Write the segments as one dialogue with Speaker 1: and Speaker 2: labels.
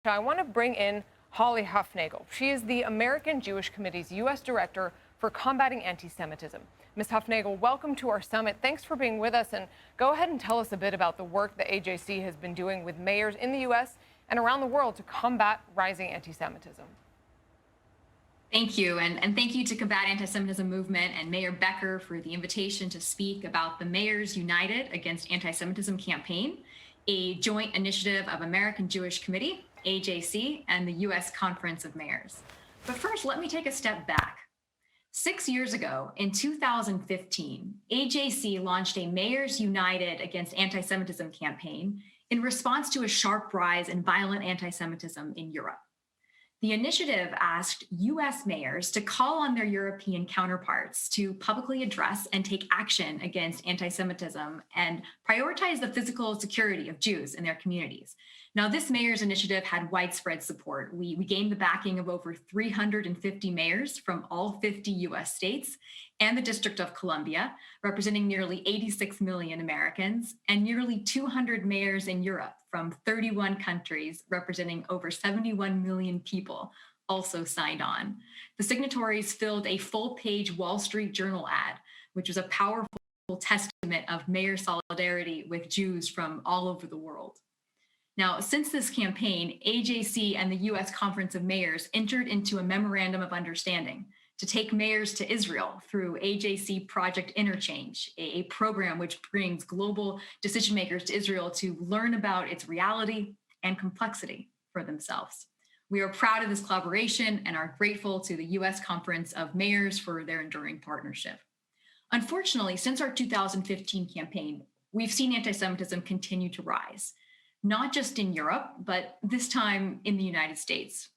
Speaker 1: I want to bring in Holly Huffnagle. She is the American Jewish Committee's U.S. Director for Combating Anti-Semitism. Ms. Huffnagle, welcome to our summit. Thanks for being with us, and go ahead and tell us a bit about the work that AJC has been doing with mayors in the U.S. and around the world to combat rising anti-Semitism.
Speaker 2: Thank you, and thank you to Combat Anti-Semitism Movement and Mayor Becker for the invitation to speak about the Mayors United Against Anti-Semitism campaign, a joint initiative of American Jewish Committee, AJC, and the U.S. Conference of Mayors. But first, let me take a step back. 6 years ago, in 2015, AJC launched a Mayors United Against Anti-Semitism campaign in response to a sharp rise in violent anti-Semitism in Europe. The initiative asked U.S. mayors to call on their European counterparts to publicly address and take action against anti-Semitism and prioritize the physical security of Jews in their communities. Now, this mayor's initiative had widespread support. We gained the backing of over 350 mayors from all 50 U.S. states and the District of Columbia, representing nearly 86 million Americans, and nearly 200 mayors in Europe from 31 countries, representing over 71 million people, also signed on. The signatories filled a full-page Wall Street Journal ad, which was a powerful testament of mayor solidarity with Jews from all over the world. Now, since this campaign, AJC and the U.S. Conference of Mayors entered into a memorandum of understanding to take mayors to Israel through AJC Project Interchange, a program which brings global decision makers to Israel to learn about its reality and complexity for themselves. We are proud of this collaboration and are grateful to the U.S. Conference of Mayors for their enduring partnership. Unfortunately, since our 2015 campaign, we've seen anti-Semitism continue to rise, not just in Europe, but this time in the United States.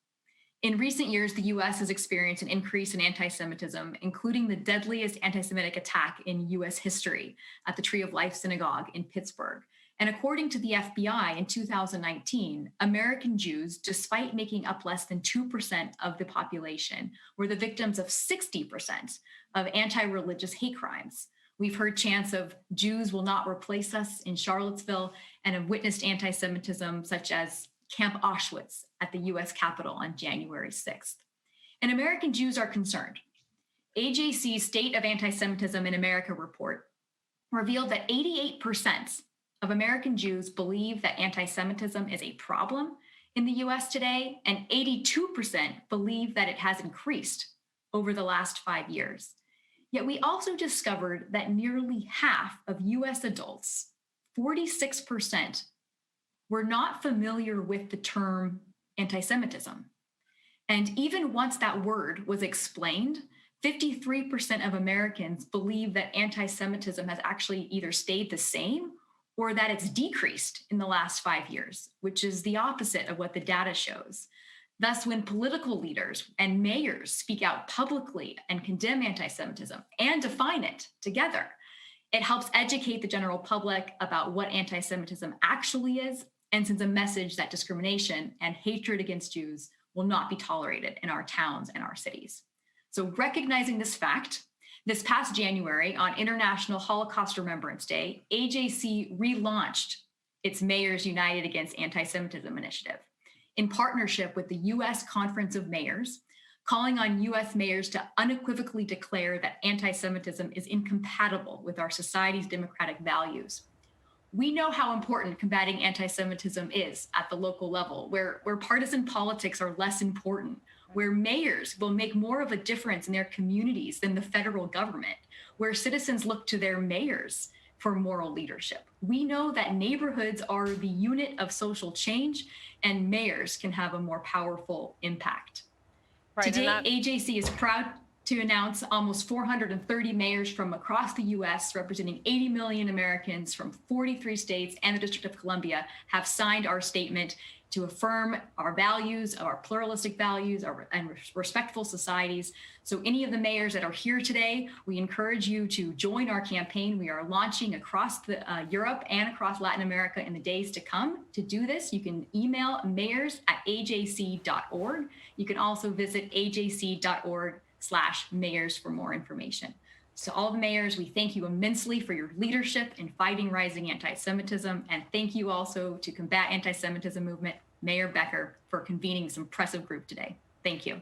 Speaker 2: In recent years, the U.S. has experienced an increase in anti-Semitism, including the deadliest anti-Semitic attack in U.S. history at the Tree of Life Synagogue in Pittsburgh. And according to the FBI in 2019, American Jews, despite making up less than 2% of the population, were the victims of 60% of anti-religious hate crimes. We've heard chants of Jews will not replace us in Charlottesville and have witnessed anti-Semitism such as Camp Auschwitz at the US Capitol on January 6th. And American Jews are concerned. AJC's State of Anti-Semitism in America report revealed that 88% of American Jews believe that anti-Semitism is a problem in the US today, and 82% believe that it has increased over the last 5 years. Yet we also discovered that nearly half of US adults, 46%, were not familiar with the term anti-Semitism. And even once that word was explained, 53% of Americans believe that anti-Semitism has actually either stayed the same or that it's decreased in the last 5 years, which is the opposite of what the data shows. Thus, when political leaders and mayors speak out publicly and condemn anti-Semitism and define it together, it helps educate the general public about what anti-Semitism actually is and sends a message that discrimination and hatred against Jews will not be tolerated in our towns and our cities. So recognizing this fact, this past January on International Holocaust Remembrance Day, AJC relaunched its Mayors United Against Anti-Semitism initiative in partnership with the U.S. Conference of Mayors, calling on U.S. mayors to unequivocally declare that anti-Semitism is incompatible with our society's democratic values. We know how important combating anti-Semitism is at the local level, where partisan politics are less important, where mayors will make more of a difference in their communities than the federal government, where citizens look to their mayors for moral leadership. We know that neighborhoods are the unit of social change, and mayors can have a more powerful impact.
Speaker 1: Right,
Speaker 2: Today, AJC is proud to announce almost 430 mayors from across the U.S., representing 80 million Americans from 43 states and the District of Columbia, have signed our statement to affirm our values, our pluralistic values, and respectful societies. So any of the mayors that are here today, we encourage you to join our campaign. We are launching across Europe and across Latin America in the days to come. To do this, you can email mayors@ajc.org. You can also visit ajc.org/mayors for more information. To all the mayors, we thank you immensely for your leadership in fighting rising anti-Semitism, and thank you also to Combat Anti-Semitism Movement, Mayor Becker, for convening this impressive group today. Thank you.